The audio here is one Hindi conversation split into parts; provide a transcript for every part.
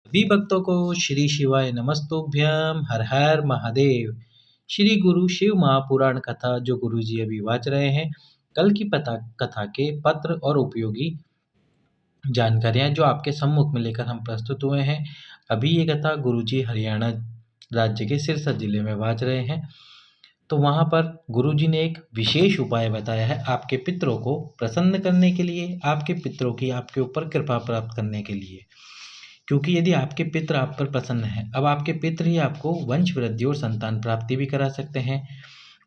सभी भक्तों को श्री शिवाय नमस्तुभ्यम हर हर महादेव। श्री गुरु शिव महापुराण कथा जो गुरु जी अभी वाच रहे हैं, कल की पता कथा के पत्र और उपयोगी जानकारियां जो आपके सम्मुख में लेकर हम प्रस्तुत हुए हैं। अभी ये कथा गुरु जी हरियाणा राज्य के सिरसा जिले में वाच रहे हैं। तो वहाँ पर गुरु जी ने एक विशेष उपाय बताया है आपके पितरों को प्रसन्न करने के लिए, आपके पितरों की आपके ऊपर कृपा प्राप्त करने के लिए। क्योंकि यदि आपके पितर आप पर प्रसन्न हैं, अब आपके पितर ही आपको वंश वृद्धि और संतान प्राप्ति भी करा सकते हैं।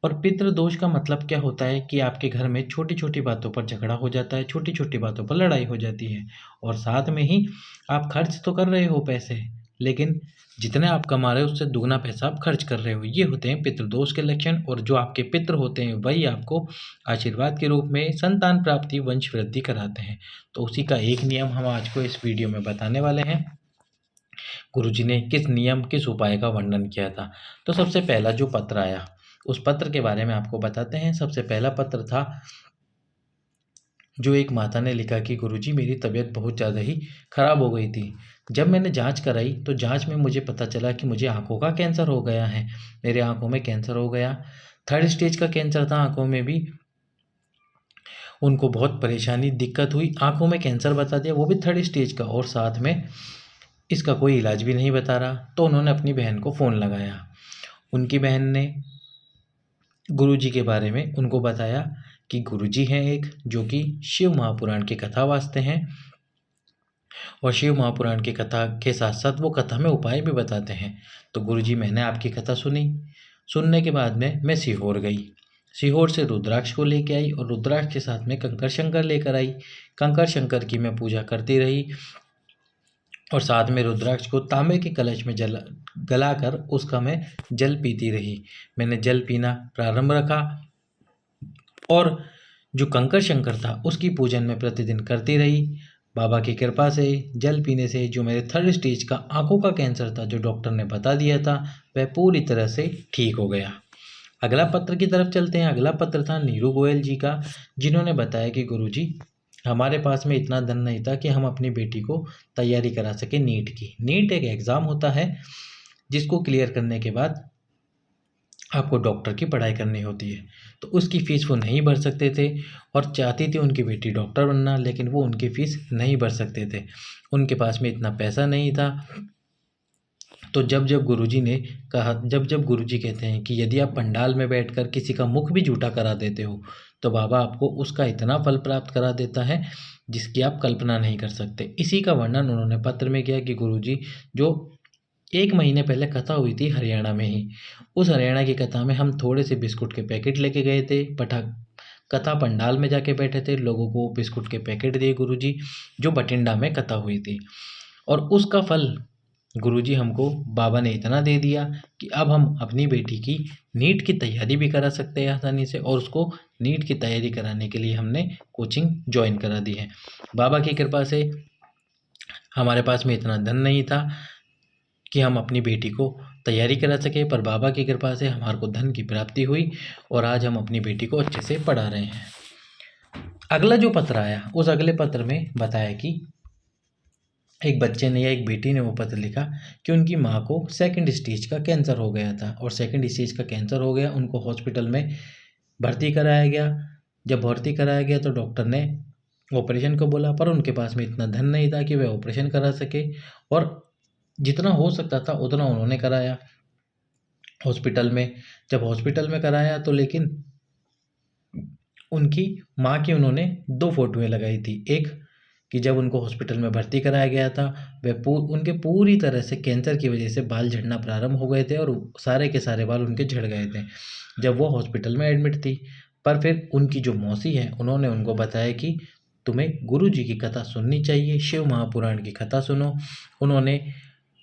और पितृ दोष का मतलब क्या होता है कि आपके घर में छोटी छोटी बातों पर झगड़ा हो जाता है, छोटी छोटी बातों पर लड़ाई हो जाती है, और साथ में ही आप खर्च तो कर रहे हो पैसे, लेकिन जितने आप कमा रहे हो उससे दुगना पैसा आप खर्च कर रहे हो। ये होते हैं पितृदोष के लक्षण। और जो आपके पितृ होते हैं वही आपको आशीर्वाद के रूप में संतान प्राप्ति वंश वृद्धि कराते हैं। तो उसी का एक नियम हम आज को इस वीडियो में बताने वाले हैं। गुरुजी ने किस नियम किस उपाय का वर्णन किया था। तो सबसे पहला जो पत्र आया उस पत्र के बारे में आपको बताते हैं। सबसे पहला पत्र था जो एक माता ने लिखा कि गुरुजी मेरी तबीयत बहुत ज़्यादा ही खराब हो गई थी। जब मैंने जांच कराई तो जांच में मुझे पता चला कि मुझे आंखों का कैंसर हो गया है। मेरे आंखों में कैंसर हो गया, 3rd स्टेज का कैंसर था आंखों में भी। उनको बहुत परेशानी दिक्कत हुई, आंखों में कैंसर बता दिया, वो भी 3rd स्टेज का, और साथ में इसका कोई इलाज भी नहीं बता रहा। तो उन्होंने अपनी बहन को फ़ोन लगाया। उनकी बहन ने गुरुजी के बारे में उनको बताया कि गुरुजी हैं एक जो कि शिव महापुराण की कथा वाचते हैं, और शिव महापुराण की कथा के साथ साथ वो कथा में उपाय भी बताते हैं। तो गुरुजी मैंने आपकी कथा सुनी। सुनने के बाद में मैं सीहोर गई। सीहोर से रुद्राक्ष को लेके आई और रुद्राक्ष के साथ में कंकर शंकर लेकर आई। कंकर शंकर की मैं पूजा करती रही और साथ में रुद्राक्ष को तांबे के कलश में गलाकर उसका मैं जल पीती रही। मैंने जल पीना प्रारंभ रखा और जो कंकर शंकर था उसकी पूजन मैं प्रतिदिन करती रही। बाबा की कृपा से जल पीने से जो मेरे 3rd स्टेज का आंखों का कैंसर था जो डॉक्टर ने बता दिया था वह पूरी तरह से ठीक हो गया। अगला पत्र की तरफ चलते हैं। अगला पत्र था नीरू गोयल जी का, जिन्होंने बताया कि गुरुजी हमारे पास में इतना धन नहीं था कि हम अपनी बेटी को तैयारी करा सके नीट की। नीट एक एग्ज़ाम होता है जिसको क्लियर करने के बाद आपको डॉक्टर की पढ़ाई करनी होती है। तो उसकी फ़ीस वो नहीं भर सकते थे और चाहती थी उनकी बेटी डॉक्टर बनना, लेकिन वो उनकी फ़ीस नहीं भर सकते थे, उनके पास में इतना पैसा नहीं था। तो जब जब गुरुजी ने कहा, जब जब गुरुजी कहते हैं कि यदि आप पंडाल में बैठकर किसी का मुख भी झूठा करा देते हो तो बाबा आपको उसका इतना फल प्राप्त करा देता है जिसकी आप कल्पना नहीं कर सकते। इसी का वर्णन उन्होंने पत्र में किया कि गुरुजी जो 1 महीने पहले कथा हुई थी हरियाणा में ही, उस हरियाणा की कथा में हम थोड़े से बिस्कुट के पैकेट लेके गए थे। कथा पंडाल में जाके बैठे थे, लोगों को बिस्कुट के पैकेट दिए गुरुजी, जो बठिंडा में कथा हुई थी। और उसका फल गुरुजी हमको बाबा ने इतना दे दिया कि अब हम अपनी बेटी की नीट की तैयारी भी करा सकते हैं आसानी से, और उसको नीट की तैयारी कराने के लिए हमने कोचिंग ज्वाइन करा दी है। बाबा की कृपा से हमारे पास में इतना धन नहीं था कि हम अपनी बेटी को तैयारी करा सके, पर बाबा की कृपा से हमारे को धन की प्राप्ति हुई और आज हम अपनी बेटी को अच्छे से पढ़ा रहे हैं। अगला जो पत्र आया उस अगले पत्र में बताया कि एक बच्चे ने या एक बेटी ने वो पत्र लिखा कि उनकी माँ को 2nd स्टेज का कैंसर हो गया था, और 2nd स्टेज का कैंसर हो गया, उनको हॉस्पिटल में भर्ती कराया गया। जब भर्ती कराया गया तो डॉक्टर ने ऑपरेशन को बोला, पर उनके पास में इतना धन नहीं था कि वह ऑपरेशन करा सके, और जितना हो सकता था उतना उन्होंने कराया हॉस्पिटल में। जब हॉस्पिटल में कराया तो लेकिन उनकी माँ की उन्होंने 2 फोटोएं लगाई थी। एक कि जब उनको हॉस्पिटल में भर्ती कराया गया था वह उनके पूरी तरह से कैंसर की वजह से बाल झड़ना प्रारंभ हो गए थे और सारे के सारे बाल उनके झड़ गए थे जब वो हॉस्पिटल में एडमिट थी। पर फिर उनकी जो मौसी है उन्होंने उनको बताया कि तुम्हें गुरु जी की कथा सुननी चाहिए, शिव महापुराण की कथा सुनो। उन्होंने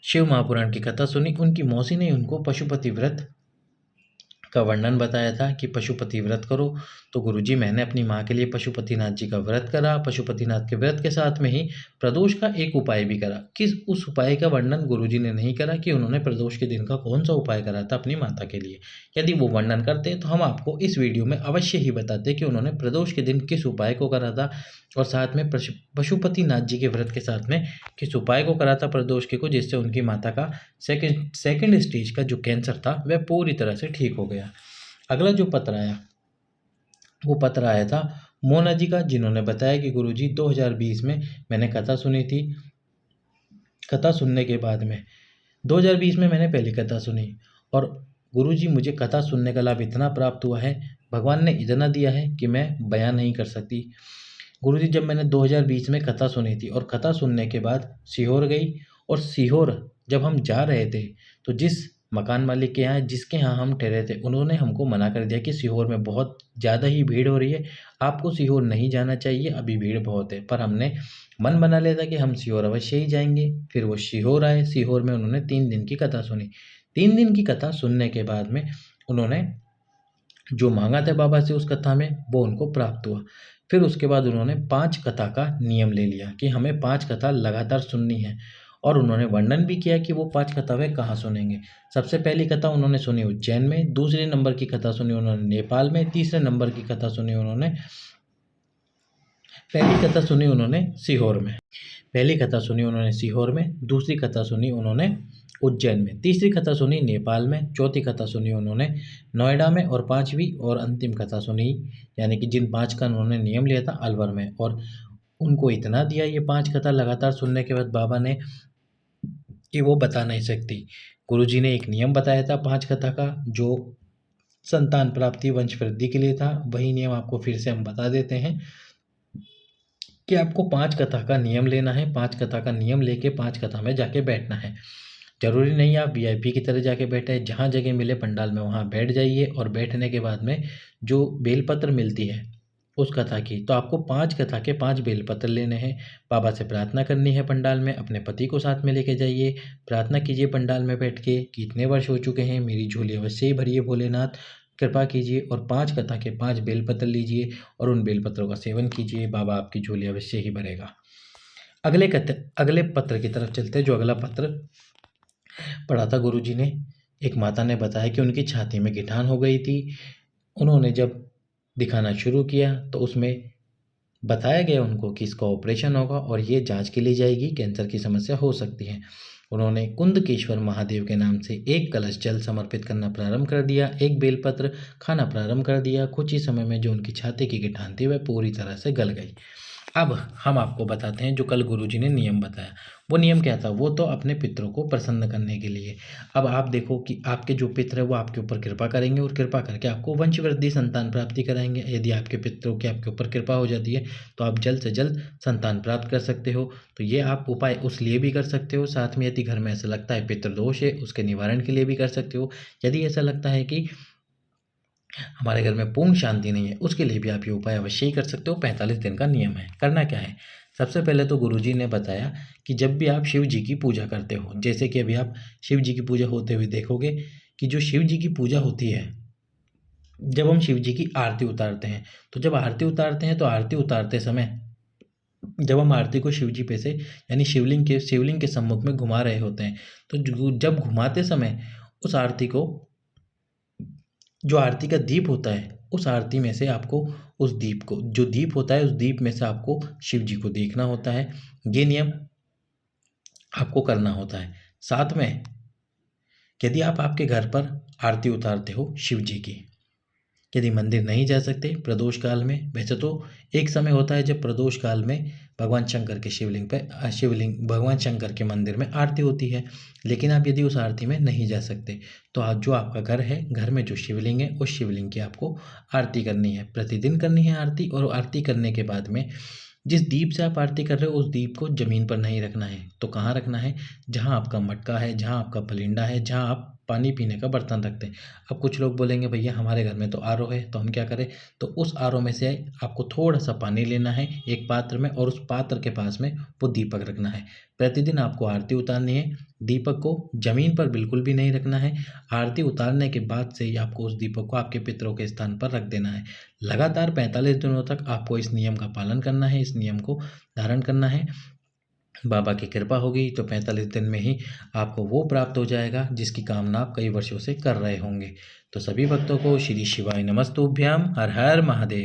शिव महापुराण की कथा सुनी। उनकी मौसी ने उनको पशुपति व्रत का वर्णन बताया था कि पशुपति व्रत करो। तो गुरुजी मैंने अपनी माँ के लिए पशुपतिनाथ जी का व्रत करा। पशुपतिनाथ के व्रत के साथ में ही प्रदोष का एक उपाय भी करा। किस उस उपाय का वर्णन गुरुजी ने नहीं करा कि उन्होंने प्रदोष के दिन का कौन सा उपाय करा था अपनी माता के लिए। यदि वो वर्णन करते तो हम आपको इस वीडियो में अवश्य ही बताते कि उन्होंने प्रदोष के दिन किस उपाय को करा था और साथ में पशुपतिनाथ जी के व्रत के साथ में किस उपाय को करा था प्रदोष को, जिससे उनकी माता का सेकंड स्टेज का जो कैंसर था वह पूरी तरह से ठीक हो गया। अगला जो पत्र आया वो पत्र आया था मोना जी का, जिन्होंने बताया कि गुरुजी 2020 में मैंने कथा सुनी थी। कथा सुनने के बाद में 2020 में मैंने पहली कथा सुनी और गुरुजी मुझे कथा सुनने का लाभ इतना प्राप्त हुआ है, भगवान ने इतना दिया है कि मैं बयान नहीं कर सकती। गुरुजी जब मैंने 2020 में कथा सुनी थी और कथा सुनने के बाद सीहोर गई, और सीहोर जब हम जा रहे थे तो जिस मकान मालिक के यहाँ जिसके यहाँ हम ठहरे थे उन्होंने हमको मना कर दिया कि सीहोर में बहुत ज़्यादा ही भीड़ हो रही है, आपको सीहोर नहीं जाना चाहिए, अभी भीड़ बहुत है। पर हमने मन बना लिया था कि हम सीहोर अवश्य ही जाएंगे। फिर वो सीहोर आए, सीहोर में उन्होंने 3 दिन की कथा सुनी। 3 दिन की कथा सुनने के बाद में उन्होंने जो मांगा था बाबा से उस कथा में वो उनको प्राप्त हुआ। फिर उसके बाद उन्होंने 5 कथा का नियम ले लिया कि हमें 5 कथा लगातार सुननी है, और उन्होंने वर्णन भी किया कि वो 5 कथा वे कहाँ सुनेंगे। सबसे पहली कथा उन्होंने सुनी उज्जैन में, दूसरे नंबर की कथा सुनी उन्होंने नेपाल में, तीसरे नंबर की कथा सुनी उन्होंने पहली कथा सुनी उन्होंने सीहोर में। पहली कथा सुनी उन्होंने सीहोर में, दूसरी कथा सुनी उन्होंने उज्जैन में, तीसरी कथा सुनी नेपाल में, चौथी कथा सुनी उन्होंने नोएडा में, और 5वीं और अंतिम कथा सुनी, यानी कि जिन 5 का उन्होंने नियम लिया था, अलवर में। और उनको इतना दिया ये 5 कथा लगातार सुनने के बाद बाबा ने कि वो बता नहीं सकती। गुरुजी ने एक नियम बताया था 5 कथा का, जो संतान प्राप्ति वंश वृद्धि के लिए था। वही नियम आपको फिर से हम बता देते हैं कि आपको 5 कथा का नियम लेना है। 5 कथा का नियम लेके 5 कथा में जाके बैठना है। जरूरी नहीं आप वीआईपी की तरह जाके बैठे, जहाँ जगह मिले पंडाल में वहाँ बैठ जाइए, और बैठने के बाद में जो बेलपत्र मिलती है उस कथा की, तो आपको 5 कथा के 5 बेलपत्र लेने हैं। बाबा से प्रार्थना करनी है पंडाल में, अपने पति को साथ में लेके जाइए, प्रार्थना कीजिए पंडाल में बैठ के कि इतने वर्ष हो चुके हैं, मेरी झोली अवश्य ही भरिए भोलेनाथ, कृपा कीजिए। और 5 कथा के 5 बेलपत्र लीजिए और उन बेलपत्रों का सेवन कीजिए, बाबा आपकी झोली अवश्य ही भरेगा। अगले पत्र की तरफ चलते हैं। जो अगला पत्र पढ़ा था गुरुजी ने, एक माता ने बताया कि उनकी छाती में गिठान हो गई थी। उन्होंने जब दिखाना शुरू किया तो उसमें बताया गया उनको कि इसका ऑपरेशन होगा और ये जांच के लिए जाएगी, कैंसर की समस्या हो सकती है। उन्होंने कुंदकेश्वर महादेव के नाम से 1 कलश जल समर्पित करना प्रारंभ कर दिया, 1 बेलपत्र खाना प्रारंभ कर दिया। कुछ ही समय में जो उनकी छाती की गिठान थी वह पूरी तरह से गल गई। अब हम आपको बताते हैं जो कल गुरुजी ने नियम बताया। वो नियम क्या था? वो तो अपने पितरों को प्रसन्न करने के लिए। अब आप देखो कि आपके जो पितर है वो आपके ऊपर कृपा करेंगे और कृपा करके आपको वंश वृद्धि संतान प्राप्ति कराएंगे। यदि आपके पितरों की आपके ऊपर कृपा हो जाती है तो आप जल्द से जल्द संतान प्राप्त कर सकते हो। तो ये आप उपाय उस लिए भी कर सकते हो। साथ में यदि घर में ऐसा लगता है पितृदोष है उसके निवारण के लिए भी कर सकते हो। यदि ऐसा लगता है कि हमारे घर में पूर्ण शांति नहीं है उसके लिए भी आप ये उपाय अवश्य ही कर सकते हो। 45 दिन का नियम है। करना क्या है? सबसे पहले तो गुरुजी ने बताया कि जब भी आप शिव जी की पूजा करते हो, जैसे कि अभी आप शिव जी की पूजा होते हुए देखोगे कि जो शिव जी की पूजा होती है, जब हम शिव जी की आरती उतारते हैं, तो जब आरती उतारते हैं तो आरती उतारते समय जब हम आरती को शिव जी पे से यानी शिवलिंग के सम्मुख में घुमा रहे होते हैं, तो जब घुमाते समय उस आरती को, जो आरती का दीप होता है, उस आरती में से आपको उस दीप को, जो दीप होता है उस दीप में से आपको शिव जी को देखना होता है। ये नियम आपको करना होता है। साथ में यदि आप आपके घर पर आरती उतारते हो शिव जी की, यदि मंदिर नहीं जा सकते प्रदोष काल में, वैसे तो एक समय होता है जब प्रदोष काल में भगवान शंकर के भगवान शंकर के मंदिर में आरती होती है, लेकिन आप यदि उस आरती में नहीं जा सकते तो आज जो आपका घर है, घर में जो शिवलिंग है, उस शिवलिंग की आपको आरती करनी है। प्रतिदिन करनी है आरती। और आरती करने के बाद में जिस दीप से आप आरती कर रहे हो उस दीप को ज़मीन पर नहीं रखना है। तो कहाँ रखना है? जहाँ आपका मटका है, जहाँ आपका पलिंडा है, जहाँ आप पानी पीने का बर्तन रखते हैं। अब कुछ लोग बोलेंगे भैया हमारे घर में तो आरओ है तो हम क्या करें? तो उस आरओ में से आपको थोड़ा सा पानी लेना है एक पात्र में, और उस पात्र के पास में वो दीपक रखना है। प्रतिदिन आपको आरती उतारनी है। दीपक को जमीन पर बिल्कुल भी नहीं रखना है। आरती उतारने के बाद से ही आपको उस दीपक को आपके पितरों के स्थान पर रख देना है। लगातार 45 दिनों तक आपको इस नियम का पालन करना है, इस नियम को धारण करना है। बाबा की कृपा होगी तो 45 दिन में ही आपको वो प्राप्त हो जाएगा जिसकी कामना आप कई वर्षों से कर रहे होंगे। तो सभी भक्तों को श्री शिवाय नमस्तुभ्याम। हर हर महादेव।